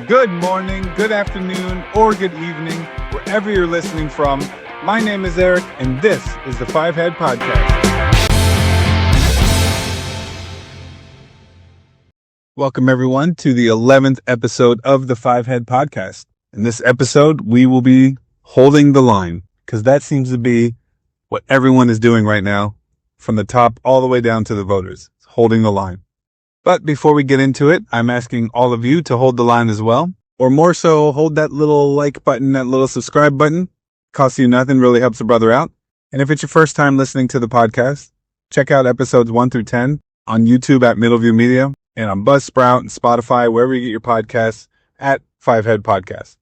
Good morning, good afternoon, or good evening, wherever you're listening from. My name is Eric, and this is the Five Head Podcast. Welcome, everyone, to the 11th episode of the Five Head Podcast. In this episode, we will be holding the line, because that seems to be what everyone is doing right now, from the top all the way down to the voters, holding the line. But before we get into it, I'm asking all of you to hold the line as well, or more so, hold that little like button, that little subscribe button. Costs you nothing, really helps a brother out. And if it's your first time listening to the podcast, check out episodes 1 through 10 on YouTube at Middleview Media and on Buzzsprout and Spotify, wherever you get your podcasts at Five Head Podcast.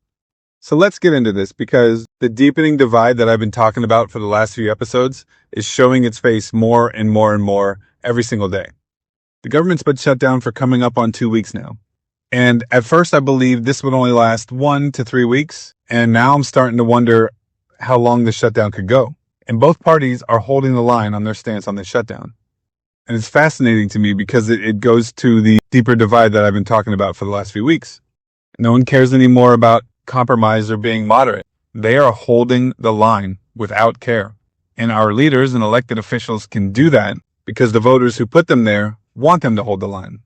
So let's get into this, because the deepening divide that I've been talking about for the last few episodes is showing its face more and more and more every single day. The government's been shut down for coming up on 2 weeks now. And at first I believed this would only last 1 to 3 weeks. And now I'm starting to wonder how long the shutdown could go. And both parties are holding the line on their stance on the shutdown. And it's fascinating to me because it goes to the deeper divide that I've been talking about for the last few weeks. No one cares anymore about compromise or being moderate. They are holding the line without care. And our leaders and elected officials can do that because the voters who put them there want them to hold the line.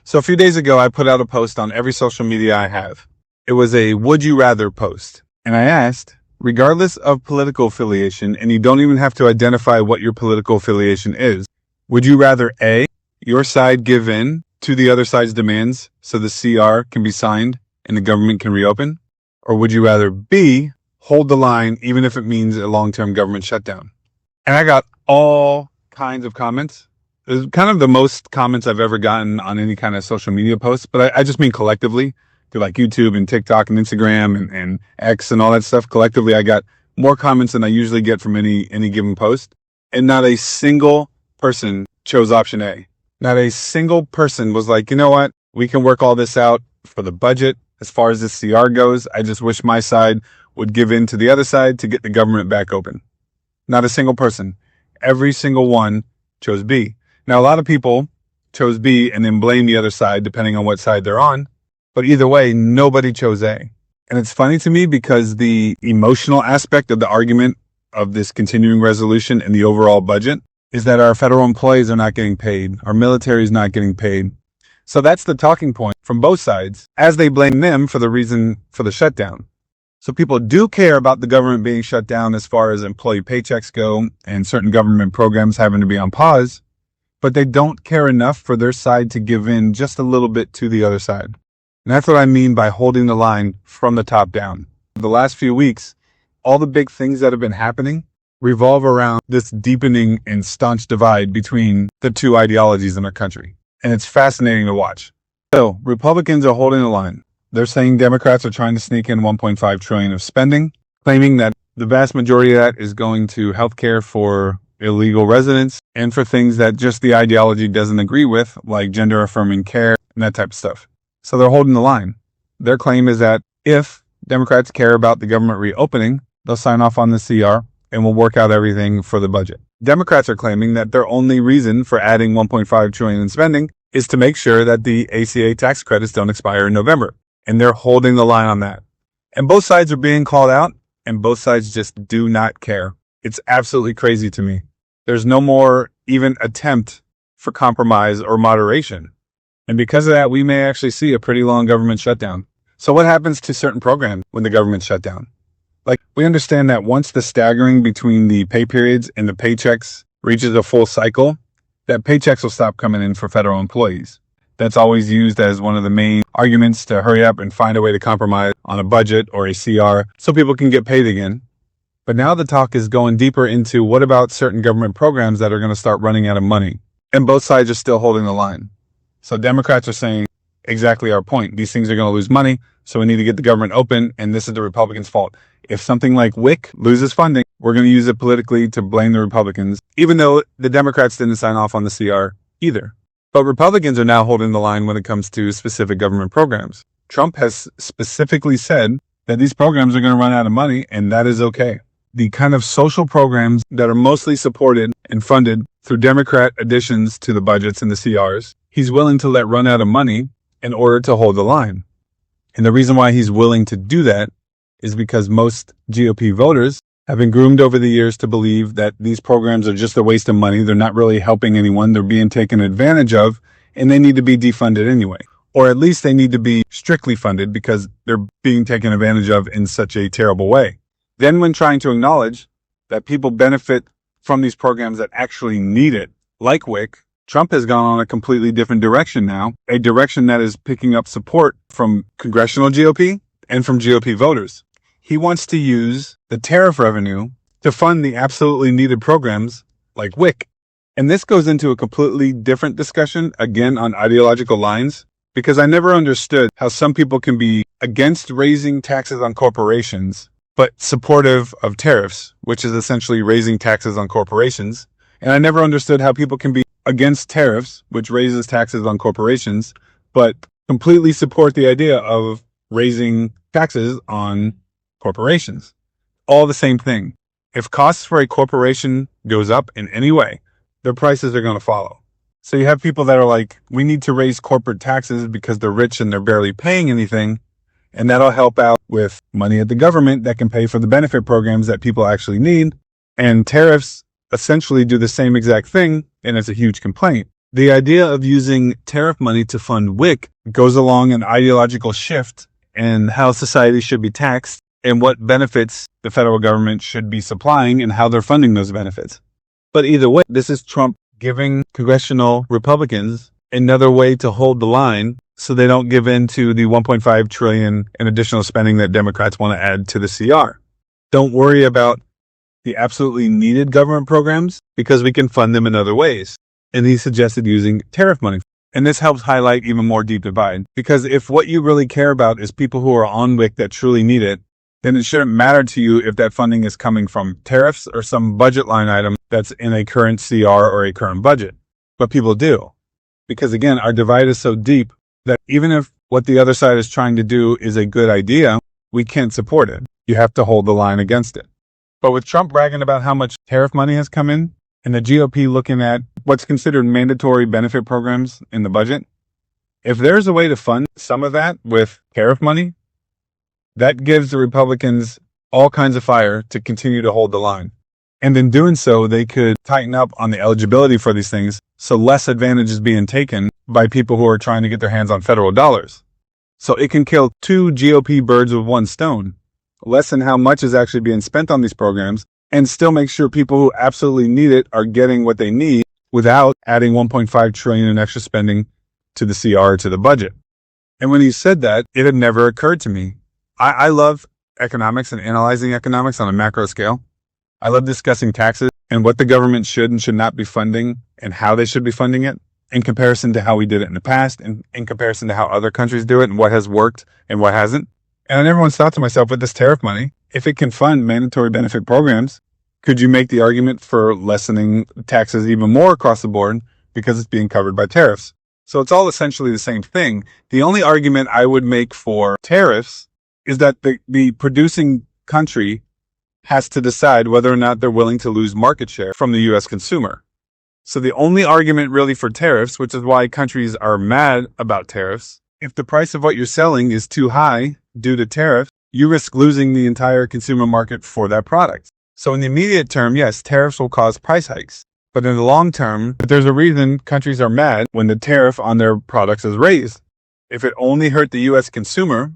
So a few days ago, I put out a post on every social media I have. It was a would you rather post. And I asked, regardless of political affiliation, and you don't even have to identify what your political affiliation is, would you rather A, your side give in to the other side's demands so the CR can be signed and the government can reopen? Or would you rather B, hold the line even if it means a long-term government shutdown? And I got all kinds of comments. It was kind of the most comments I've ever gotten on any kind of social media post, but I just mean collectively through like YouTube and TikTok and Instagram and X and all that stuff. Collectively, I got more comments than I usually get from any given post. And not a single person chose option A. Not a single person was like, you know what? We can work all this out for the budget. As far as this CR goes, I just wish my side would give in to the other side to get the government back open. Not a single person. Every single one chose B. Now, a lot of people chose B and then blame the other side depending on what side they're on. But either way, nobody chose A. And it's funny to me because the emotional aspect of the argument of this continuing resolution and the overall budget is that our federal employees are not getting paid. Our military is not getting paid. So that's the talking point from both sides as they blame them for the reason for the shutdown. So people do care about the government being shut down as far as employee paychecks go and certain government programs having to be on pause. But they don't care enough for their side to give in just a little bit to the other side. And that's what I mean by holding the line from the top down. The last few weeks, all the big things that have been happening revolve around this deepening and staunch divide between the two ideologies in our country. And it's fascinating to watch. So Republicans are holding the line. They're saying Democrats are trying to sneak in $1.5 trillion of spending, claiming that the vast majority of that is going to healthcare for illegal residents and for things that just the ideology doesn't agree with, like gender affirming care and that type of stuff. So they're holding the line. Their claim is that if Democrats care about the government reopening, they'll sign off on the CR and will work out everything for the budget. Democrats are claiming that their only reason for adding $1.5 trillion in spending is to make sure that the ACA tax credits don't expire in November. And they're holding the line on that. And both sides are being called out, and both sides just do not care. It's absolutely crazy to me. There's no more even attempt for compromise or moderation. And because of that, we may actually see a pretty long government shutdown. So what happens to certain programs when the government's shut down? Like, we understand that once the staggering between the pay periods and the paychecks reaches a full cycle, that paychecks will stop coming in for federal employees. That's always used as one of the main arguments to hurry up and find a way to compromise on a budget or a CR so people can get paid again. But now the talk is going deeper into what about certain government programs that are going to start running out of money? And both sides are still holding the line. So Democrats are saying exactly our point. These things are going to lose money, so we need to get the government open, and this is the Republicans' fault. If something like WIC loses funding, we're going to use it politically to blame the Republicans, even though the Democrats didn't sign off on the CR either. But Republicans are now holding the line when it comes to specific government programs. Trump has specifically said that these programs are going to run out of money, and that is okay. The kind of social programs that are mostly supported and funded through Democrat additions to the budgets and the CRs, he's willing to let run out of money in order to hold the line. And the reason why he's willing to do that is because most GOP voters have been groomed over the years to believe that these programs are just a waste of money. They're not really helping anyone. They're being taken advantage of, and they need to be defunded anyway. Or at least they need to be strictly funded because they're being taken advantage of in such a terrible way. Then when trying to acknowledge that people benefit from these programs that actually need it, like WIC, Trump has gone on a completely different direction now, a direction that is picking up support from congressional GOP and from GOP voters. He wants to use the tariff revenue to fund the absolutely needed programs like WIC. And this goes into a completely different discussion, again, on ideological lines, because I never understood how some people can be against raising taxes on corporations, but supportive of tariffs, which is essentially raising taxes on corporations. And I never understood how people can be against tariffs, which raises taxes on corporations, but completely support the idea of raising taxes on corporations. All the same thing. If costs for a corporation goes up in any way, their prices are going to follow. So you have people that are like, we need to raise corporate taxes because they're rich and they're barely paying anything. And that'll help out with money at the government that can pay for the benefit programs that people actually need. And tariffs essentially do the same exact thing. And it's a huge complaint. The idea of using tariff money to fund WIC goes along an ideological shift in how society should be taxed and what benefits the federal government should be supplying and how they're funding those benefits. But either way, this is Trump giving congressional Republicans another way to hold the line so they don't give in to the $1.5 trillion in additional spending that Democrats want to add to the CR. Don't worry about the absolutely needed government programs because we can fund them in other ways. And he suggested using tariff money. And this helps highlight even more deep divide, because if what you really care about is people who are on WIC that truly need it, then it shouldn't matter to you if that funding is coming from tariffs or some budget line item that's in a current CR or a current budget. But people do. Because again, our divide is so deep that even if what the other side is trying to do is a good idea, we can't support it. You have to hold the line against it. But with Trump bragging about how much tariff money has come in, and the GOP looking at what's considered mandatory benefit programs in the budget, if there's a way to fund some of that with tariff money, that gives the Republicans all kinds of fire to continue to hold the line. And in doing so, they could tighten up on the eligibility for these things so less advantage is being taken by people who are trying to get their hands on federal dollars. So it can kill two GOP birds with one stone, lessen how much is actually being spent on these programs, and still make sure people who absolutely need it are getting what they need without adding $1.5 trillion in extra spending to the CR, to the budget. And when he said that, it had never occurred to me. I love economics and analyzing economics on a macro scale. I love discussing taxes and what the government should and should not be funding and how they should be funding it in comparison to how we did it in the past and in comparison to how other countries do it and what has worked and what hasn't. And I never once thought to myself, with this tariff money, if it can fund mandatory benefit programs, could you make the argument for lessening taxes even more across the board because it's being covered by tariffs? So it's all essentially the same thing. The only argument I would make for tariffs is that the producing country has to decide whether or not they're willing to lose market share from the U.S. consumer. So the only argument really for tariffs, which is why countries are mad about tariffs, if the price of what you're selling is too high due to tariffs, you risk losing the entire consumer market for that product. So in the immediate term, yes, tariffs will cause price hikes. But in the long term, there's a reason countries are mad when the tariff on their products is raised. If it only hurt the U.S. consumer,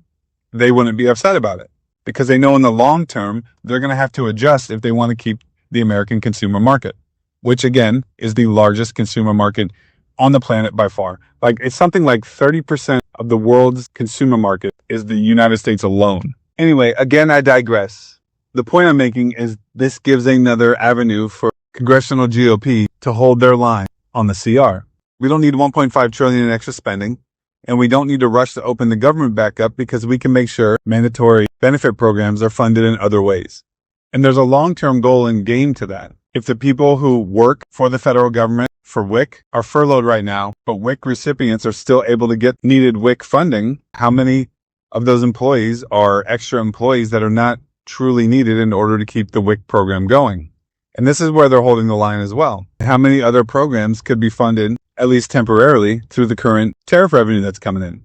they wouldn't be upset about it, because they know in the long term, they're going to have to adjust if they want to keep the American consumer market, which again is the largest consumer market on the planet by far. Like, it's something like 30% of the world's consumer market is the United States alone. Anyway, again, I digress. The point I'm making is this gives another avenue for congressional GOP to hold their line on the CR. We don't need $1.5 trillion in extra spending. And we don't need to rush to open the government back up because we can make sure mandatory benefit programs are funded in other ways. And there's a long-term goal and game to that. If the people who work for the federal government for WIC are furloughed right now, but WIC recipients are still able to get needed WIC funding, how many of those employees are extra employees that are not truly needed in order to keep the WIC program going? And this is where they're holding the line as well. How many other programs could be funded, at least temporarily, through the current tariff revenue that's coming in?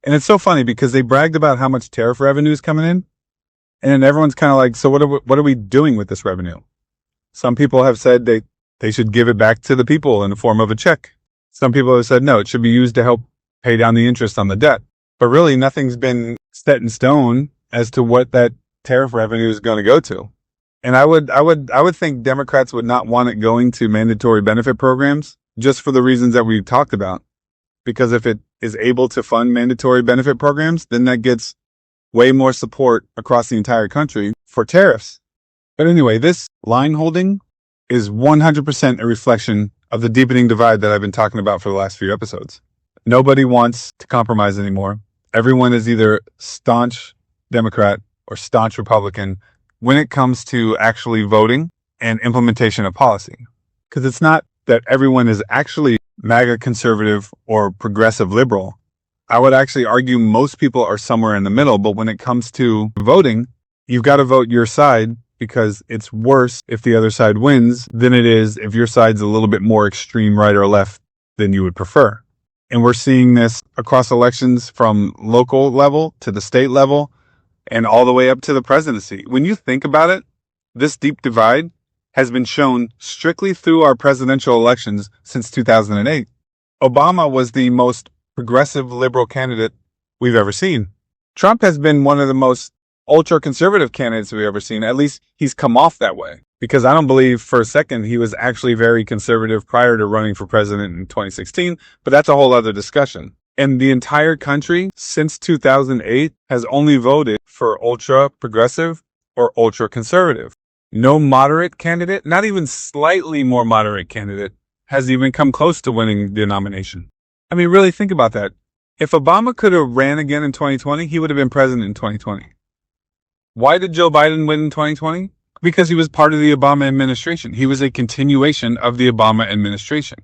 And it's so funny because they bragged about how much tariff revenue is coming in. And then everyone's kind of like, so what are we doing with this revenue? Some people have said they should give it back to the people in the form of a check. Some people have said, no, it should be used to help pay down the interest on the debt. But really, nothing's been set in stone as to what that tariff revenue is going to go to. And I would think Democrats would not want it going to mandatory benefit programs just for the reasons that we've talked about. Because if it is able to fund mandatory benefit programs, then that gets way more support across the entire country for tariffs. But anyway, this line holding is 100% a reflection of the deepening divide that I've been talking about for the last few episodes. Nobody wants to compromise anymore. Everyone is either staunch Democrat or staunch Republican when it comes to actually voting and implementation of policy. Because it's not that everyone is actually MAGA conservative or progressive liberal. I would actually argue most people are somewhere in the middle, but when it comes to voting, you've got to vote your side because it's worse if the other side wins than it is if your side's a little bit more extreme right or left than you would prefer. And we're seeing this across elections from local level to the state level and all the way up to the presidency. When you think about it, this deep divide has been shown strictly through our presidential elections since 2008. Obama was the most progressive liberal candidate we've ever seen. Trump has been one of the most ultra-conservative candidates we've ever seen. At least he's come off that way. Because I don't believe for a second he was actually very conservative prior to running for president in 2016, but that's a whole other discussion. And the entire country since 2008 has only voted for ultra-progressive or ultra-conservative. No moderate candidate, not even slightly more moderate candidate, has even come close to winning the nomination. I mean, really think about that. If Obama could have ran again in 2020, he would have been president in 2020. Why did Joe Biden win in 2020? Because he was part of the Obama administration. He was a continuation of the Obama administration.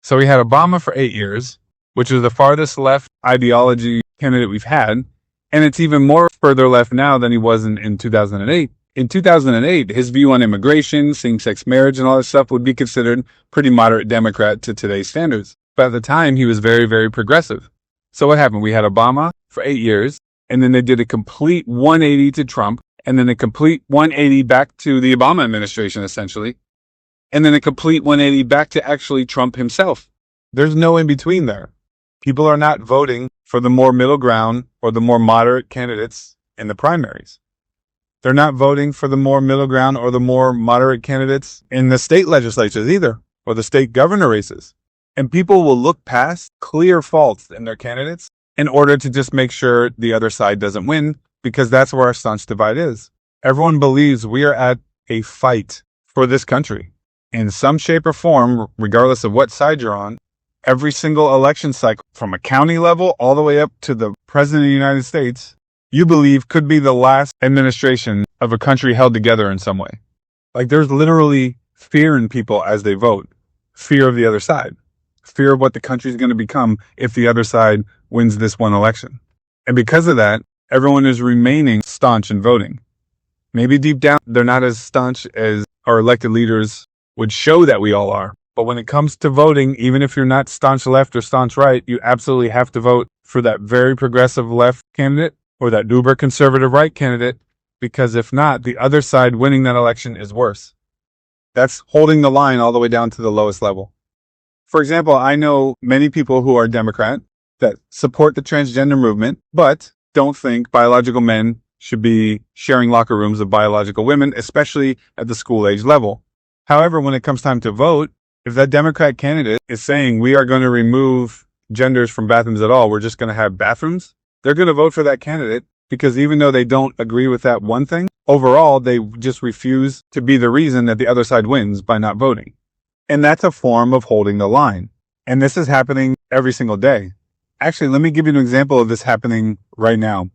So we had Obama for 8 years, which was the farthest left ideology candidate we've had. And it's even more further left now than he was in 2008. In 2008, his view on immigration, same-sex marriage, and all this stuff would be considered pretty moderate Democrat to today's standards. But at the time, he was very, very progressive. So what happened? We had Obama for 8 years, and then they did a complete 180 to Trump, and then a complete 180 back to the Obama administration, essentially, and then a complete 180 back to actually Trump himself. There's no in between there. People are not voting for the more middle ground or the more moderate candidates in the primaries. They're not voting for the more middle ground or the more moderate candidates in the state legislatures either, or the state governor races. And people will look past clear faults in their candidates in order to just make sure the other side doesn't win, because that's where our staunch divide is. Everyone believes we are at a fight for this country. In some shape or form, regardless of what side you're on, every single election cycle, from a county level all the way up to the president of the United States, you believe could be the last administration of a country held together in some way. Like, there's literally fear in people as they vote. Fear of the other side. Fear of what the country's going to become if the other side wins this one election. And because of that, everyone is remaining staunch in voting. Maybe deep down, they're not as staunch as our elected leaders would show that we all are. But when it comes to voting, even if you're not staunch left or staunch right, you absolutely have to vote for that very progressive left candidate or that uber conservative right candidate, because if not, the other side winning that election is worse. That's holding the line all the way down to the lowest level. For example, I know many people who are Democrat that support the transgender movement, but don't think biological men should be sharing locker rooms with biological women, especially at the school age level. However, when it comes time to vote, if that Democrat candidate is saying we are going to remove genders from bathrooms at all, we're just going to have bathrooms, they're going to vote for that candidate because even though they don't agree with that one thing, overall, they just refuse to be the reason that the other side wins by not voting. And that's a form of holding the line. And this is happening every single day. Actually, let me give you an example of this happening right now.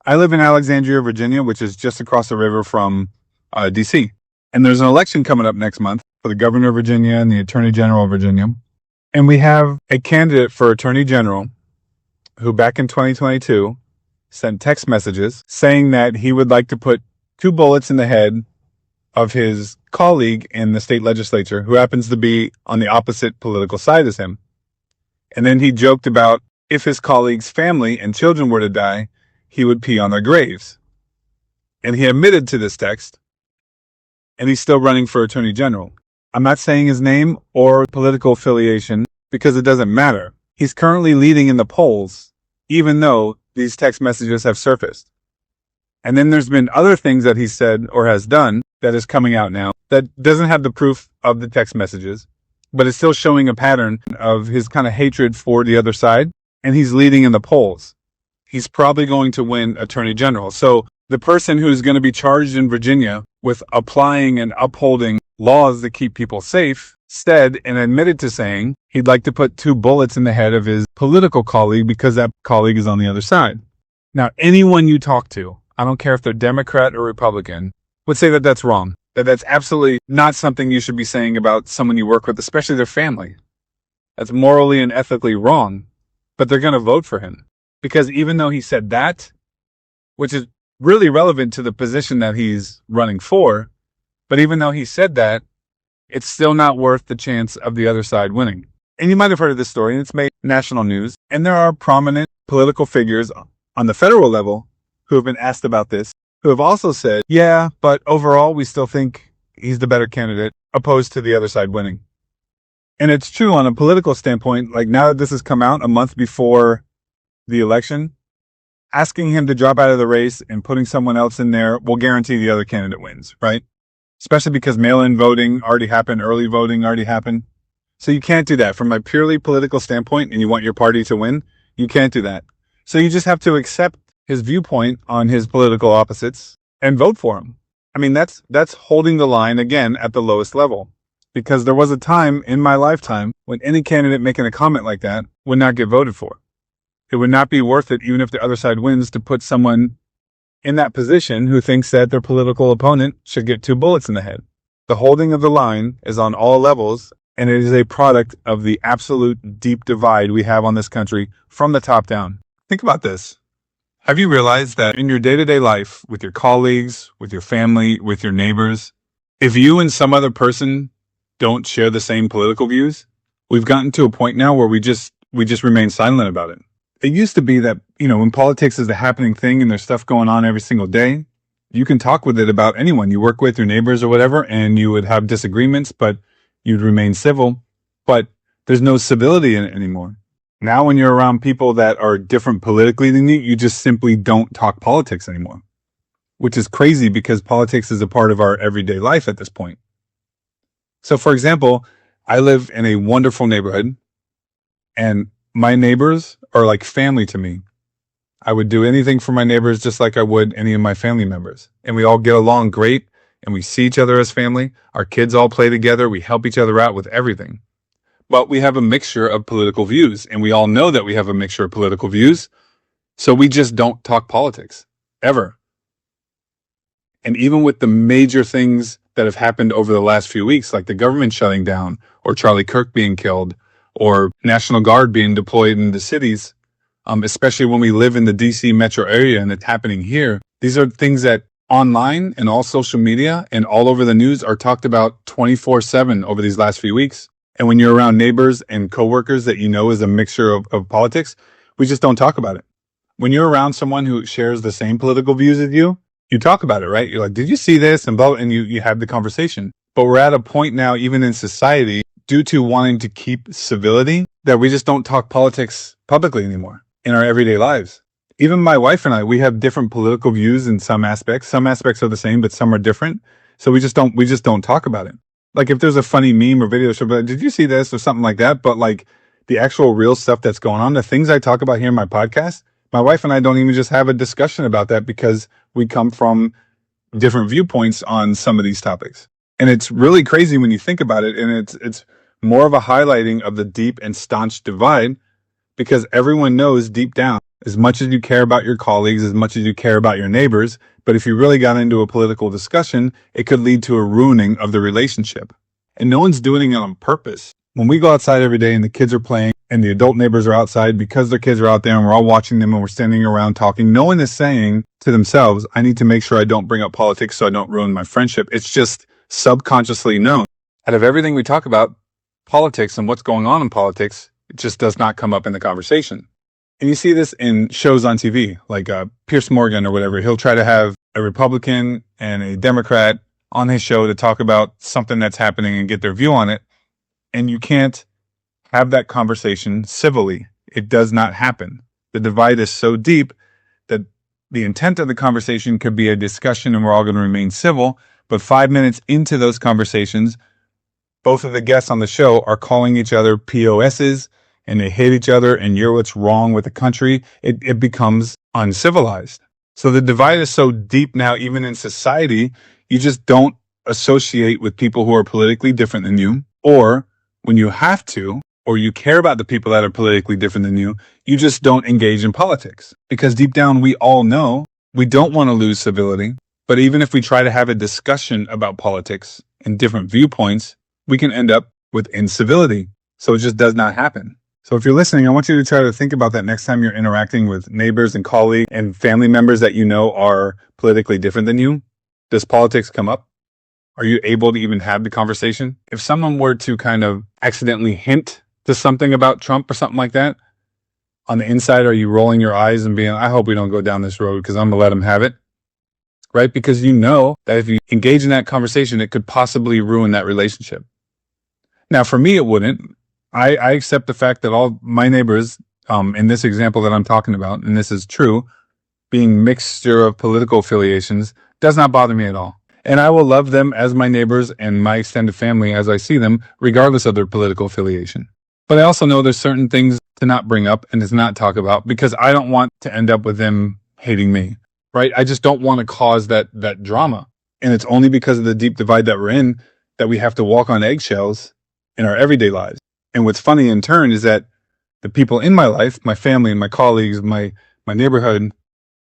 I live in Alexandria, Virginia, which is just across the river from D.C. And there's an election coming up next month for the governor of Virginia and the attorney general of Virginia. And we have a candidate for attorney general who back in 2022 sent text messages saying that he would like to put 2 bullets in the head of his colleague in the state legislature who happens to be on the opposite political side as him. And then he joked about if his colleagues' family and children were to die, he would pee on their graves. And he admitted to this text, and he's still running for attorney general. I'm not saying his name or political affiliation because it doesn't matter. He's currently leading in the polls, even though these text messages have surfaced. And then there's been other things that he said or has done that is coming out now that doesn't have the proof of the text messages, but it's still showing a pattern of his kind of hatred for the other side, and he's leading in the polls. He's probably going to win attorney general. So the person who's going to be charged in Virginia with applying and upholding laws that keep people safe said and admitted to saying he'd like to put 2 bullets in the head of his political colleague because that colleague is on the other side. Now, anyone you talk to, I don't care if they're Democrat or Republican, would say that that's wrong. That that's absolutely not something you should be saying about someone you work with, especially their family. That's morally and ethically wrong, but they're going to vote for him. Because even though he said that, which is really relevant to the position that he's running for, but even though he said that, it's still not worth the chance of the other side winning. And you might have heard of this story, and it's made national news. And there are prominent political figures on the federal level who have been asked about this, who have also said, yeah, but overall, we still think he's the better candidate, opposed to the other side winning. And it's true on a political standpoint, like now that this has come out a month before the election, asking him to drop out of the race and putting someone else in there will guarantee the other candidate wins, right? Especially because mail-in voting already happened, early voting already happened. So you can't do that from a purely political standpoint, and you want your party to win. You can't do that. So you just have to accept his viewpoint on his political opposites and vote for him. I mean, that's holding the line again at the lowest level, because there was a time in my lifetime when any candidate making a comment like that would not get voted for. It would not be worth it, even if the other side wins, to put someone in that position who thinks that their political opponent should get 2 bullets in the head. The holding of the line is on all levels, and it is a product of the absolute deep divide we have on this country from the top down. Think about this. Have you realized that in your day-to-day life, with your colleagues, with your family, with your neighbors, if you and some other person don't share the same political views, we've gotten to a point now where we just remain silent about it. It used to be that, when politics is the happening thing and there's stuff going on every single day, you can talk with it about anyone you work with, your neighbors or whatever, and you would have disagreements, but you'd remain civil. But there's no civility in it anymore. Now when you're around people that are different politically than you, you just simply don't talk politics anymore, which is crazy because politics is a part of our everyday life at this point. So for example, I live in a wonderful neighborhood, and my neighbors are like family to me. I would do anything for my neighbors just like I would any of my family members. And we all get along great, and we see each other as family. Our kids all play together. We help each other out with everything. But we have a mixture of political views, and we all know that we have a mixture of political views. So we just don't talk politics, ever. And even with the major things that have happened over the last few weeks, like the government shutting down, or Charlie Kirk being killed, or National Guard being deployed in the cities, especially when we live in the DC metro area and it's happening here, these are things that online and all social media and all over the news are talked about 24/7 over these last few weeks. And when you're around neighbors and coworkers that you know is a mixture of politics, we just don't talk about it. When you're around someone who shares the same political views as you talk about it, right? You're like, did you see this? And you have the conversation. But we're at a point now, even in society, due to wanting to keep civility, that we just don't talk politics publicly anymore in our everyday lives. Even my wife and I, we have different political views in some aspects. Some aspects are the same, but some are different. So we just don't talk about it. Like if there's a funny meme or video, she'll be like, did you see this or something like that? But like the actual real stuff that's going on, the things I talk about here in my podcast, my wife and I don't even just have a discussion about that because we come from different viewpoints on some of these topics. And it's really crazy when you think about it. And it's more of a highlighting of the deep and staunch divide, because everyone knows deep down, as much as you care about your colleagues, as much as you care about your neighbors, but if you really got into a political discussion, it could lead to a ruining of the relationship. And no one's doing it on purpose. When we go outside every day and the kids are playing and the adult neighbors are outside because their kids are out there and we're all watching them and we're standing around talking, no one is saying to themselves, I need to make sure I don't bring up politics so I don't ruin my friendship. It's just subconsciously known. Out of everything we talk about, politics and what's going on in politics, it just does not come up in the conversation. And you see this in shows on TV, like Pierce Morgan or whatever. He'll try to have a Republican and a Democrat on his show to talk about something that's happening and get their view on it. And you can't have that conversation civilly. It does not happen. The divide is so deep that the intent of the conversation could be a discussion and we're all going to remain civil. But 5 minutes into those conversations, both of the guests on the show are calling each other POSs and they hate each other and you're what's wrong with the country. It becomes uncivilized. So the divide is so deep now, even in society, you just don't associate with people who are politically different than you, or when you have to, or you care about the people that are politically different than you, you just don't engage in politics. Because deep down, we all know we don't want to lose civility. But even if we try to have a discussion about politics and different viewpoints, we can end up with incivility. So it just does not happen. So if you're listening, I want you to try to think about that next time you're interacting with neighbors and colleagues and family members that you know are politically different than you. Does politics come up? Are you able to even have the conversation? If someone were to kind of accidentally hint to something about Trump or something like that, on the inside, are you rolling your eyes and being, I hope we don't go down this road because I'm going to let him have it? Right? Because you know that if you engage in that conversation, it could possibly ruin that relationship. Now, for me, it wouldn't. I accept the fact that all my neighbors, in this example that I'm talking about, and this is true, being mixture of political affiliations, does not bother me at all. And I will love them as my neighbors and my extended family as I see them, regardless of their political affiliation. But I also know there's certain things to not bring up and to not talk about because I don't want to end up with them hating me, right? I just don't want to cause that drama. And it's only because of the deep divide that we're in that we have to walk on eggshells in our everyday lives. And what's funny in turn is that the people in my life, my family and my colleagues, my neighborhood,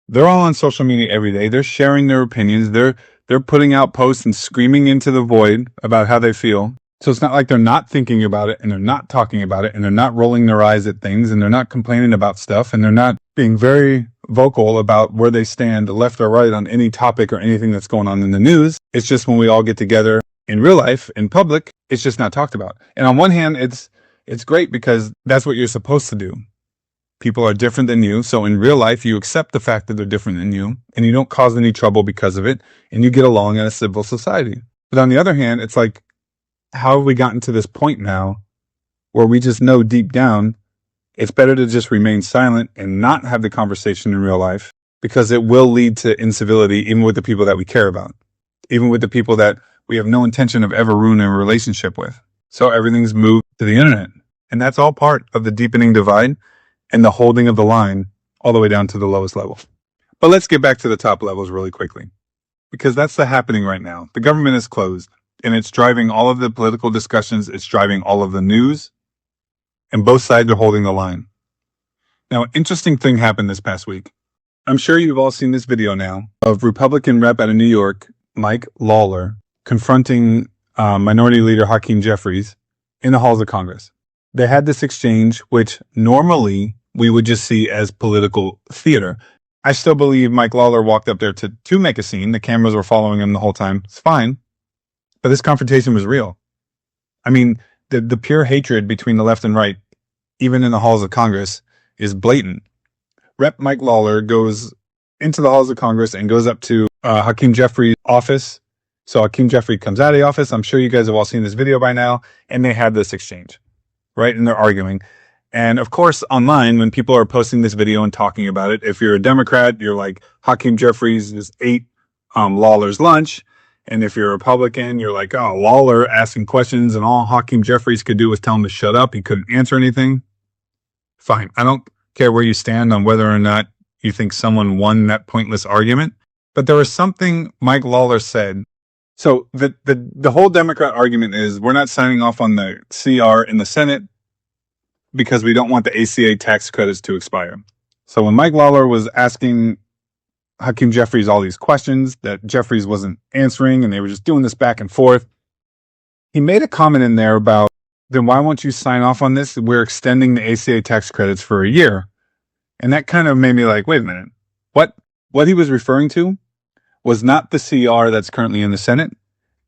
they're all on social media every day. They're sharing their opinions. They're putting out posts and screaming into the void about how they feel. So it's not like they're not thinking about it and they're not talking about it and they're not rolling their eyes at things and they're not complaining about stuff and they're not being very vocal about where they stand left or right on any topic or anything that's going on in the news. It's just when we all get together in real life, in public, it's just not talked about. And on one hand, it's great because that's what you're supposed to do. People are different than you. So in real life, you accept the fact that they're different than you and you don't cause any trouble because of it. And you get along in a civil society. But on the other hand, it's like, how have we gotten to this point now where we just know deep down it's better to just remain silent and not have the conversation in real life because it will lead to incivility even with the people that we care about, even with the people that we have no intention of ever ruining a relationship with. So everything's moved to the internet. And that's all part of the deepening divide and the holding of the line all the way down to the lowest level. But let's get back to the top levels really quickly because that's the happening right now. The government is closed and it's driving all of the political discussions. It's driving all of the news and both sides are holding the line. Now, an interesting thing happened this past week. I'm sure you've all seen this video now of Republican rep out of New York, Mike Lawler, confronting Minority Leader Hakeem Jefferies in the halls of Congress. They had this exchange, which normally we would just see as political theater. I still believe Mike Lawler walked up there to make a scene. The cameras were following him the whole time. It's fine. But this confrontation was real. I mean, the pure hatred between the left and right, even in the halls of Congress, is blatant. Rep. Mike Lawler goes into the halls of Congress and goes up to Hakeem Jefferies' office. So Hakeem Jeffries comes out of the office. I'm sure you guys have all seen this video by now. And they had this exchange, right? And they're arguing. And of course, online, when people are posting this video and talking about it, if you're a Democrat, you're like, Hakeem Jeffries just ate Lawler's lunch. And if you're a Republican, you're like, oh, Lawler asking questions and all Hakeem Jeffries could do was tell him to shut up. He couldn't answer anything. Fine. I don't care where you stand on whether or not you think someone won that pointless argument. But there was something Mike Lawler said. So the whole Democrat argument is we're not signing off on the CR in the Senate because we don't want the ACA tax credits to expire. So when Mike Lawler was asking Hakeem Jeffries all these questions that Jeffries wasn't answering and they were just doing this back and forth, he made a comment in there about, then why won't you sign off on this? We're extending the ACA tax credits for a year. And that kind of made me like, wait a minute. What he was referring to was not the CR that's currently in the Senate,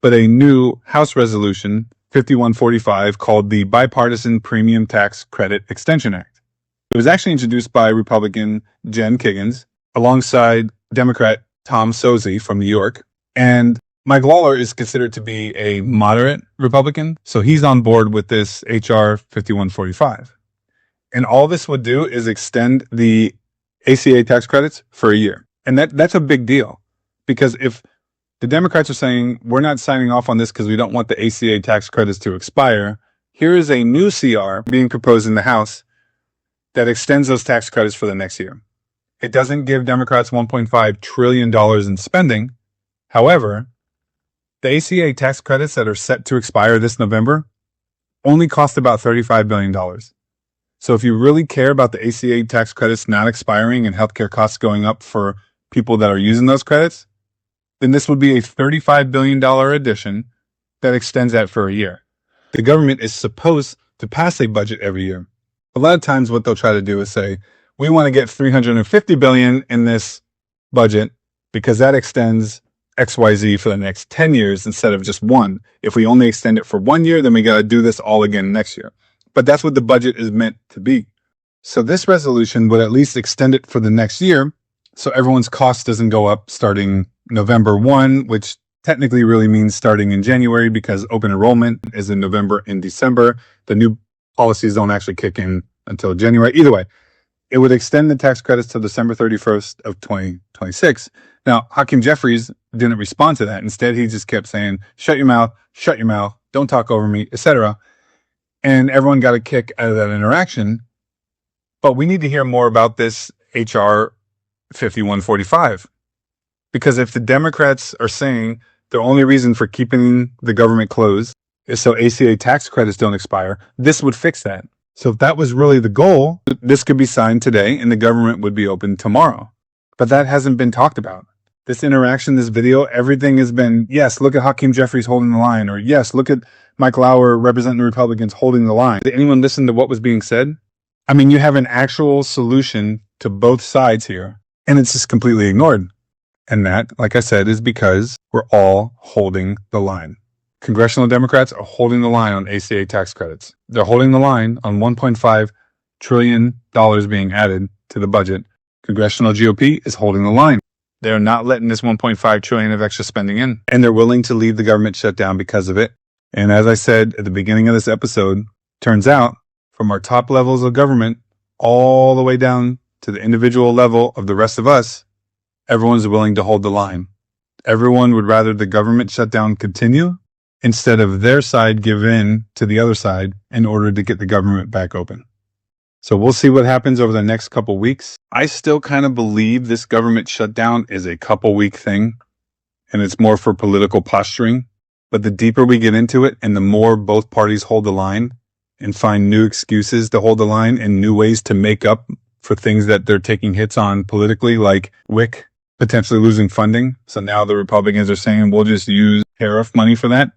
but a new House resolution, 5145, called the Bipartisan Premium Tax Credit Extension Act. It was actually introduced by Republican Jen Kiggins alongside Democrat Tom Suozzi from New York. And Mike Lawler is considered to be a moderate Republican, so he's on board with this HR 5145. And all this would do is extend the ACA tax credits for a year. And that's a big deal, because if the Democrats are saying we're not signing off on this because we don't want the ACA tax credits to expire, here is a new CR being proposed in the House that extends those tax credits for the next year. It doesn't give Democrats $1.5 trillion in spending. However, the ACA tax credits that are set to expire this November only cost about $35 billion. So if you really care about the ACA tax credits not expiring and healthcare costs going up for people that are using those credits, then this would be a $35 billion addition that extends that for a year. The government is supposed to pass a budget every year. A lot of times what they'll try to do is say, we want to get $350 billion in this budget because that extends XYZ for the next 10 years instead of just one. If we only extend it for 1 year, then we got to do this all again next year. But that's what the budget is meant to be. So this resolution would at least extend it for the next year so everyone's cost doesn't go up starting November 1, which technically really means starting in January because open enrollment is in November and December. The new policies don't actually kick in until January. Either way, it would extend the tax credits to December 31st of 2026. Now, Hakeem Jefferies didn't respond to that. Instead, he just kept saying, shut your mouth, don't talk over me, etc. And everyone got a kick out of that interaction. But we need to hear more about this HR 5145. Because if the Democrats are saying the only reason for keeping the government closed is so ACA tax credits don't expire, this would fix that. So if that was really the goal, this could be signed today and the government would be open tomorrow. But that hasn't been talked about. This interaction, this video, everything has been, yes, look at Hakeem Jefferies holding the line, or yes, look at Mike Lowry representing the Republicans holding the line. Did anyone listen to what was being said? I mean, you have an actual solution to both sides here, and it's just completely ignored. And that, like I said, is because we're all holding the line. Congressional Democrats are holding the line on ACA tax credits. They're holding the line on $1.5 trillion being added to the budget. Congressional GOP is holding the line. They're not letting this $1.5 trillion of extra spending in, and they're willing to leave the government shut down because of it. And as I said at the beginning of this episode, turns out from our top levels of government all the way down to the individual level of the rest of us, everyone's willing to hold the line. Everyone would rather the government shutdown continue instead of their side give in to the other side in order to get the government back open. So we'll see what happens over the next couple weeks. I still kind of believe this government shutdown is a couple week thing and it's more for political posturing. But the deeper we get into it and the more both parties hold the line and find new excuses to hold the line and new ways to make up for things that they're taking hits on politically, like WIC potentially losing funding. So now the Republicans are saying we'll just use tariff money for that.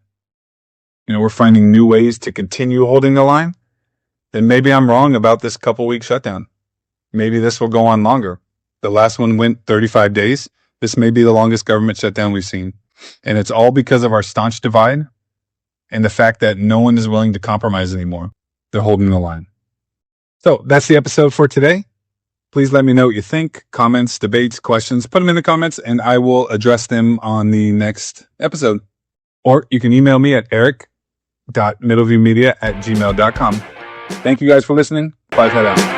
You know, we're finding new ways to continue holding the line. Then maybe I'm wrong about this couple week shutdown. Maybe this will go on longer. The last one went 35 days. This may be the longest government shutdown we've seen. And it's all because of our staunch divide and the fact that no one is willing to compromise anymore. They're holding the line. So that's the episode for today. Please let me know what you think. Comments, debates, questions, put them in the comments and I will address them on the next episode. Or you can email me at eric.middleviewmedia@gmail.com. Thank you guys for listening. 5 Head out.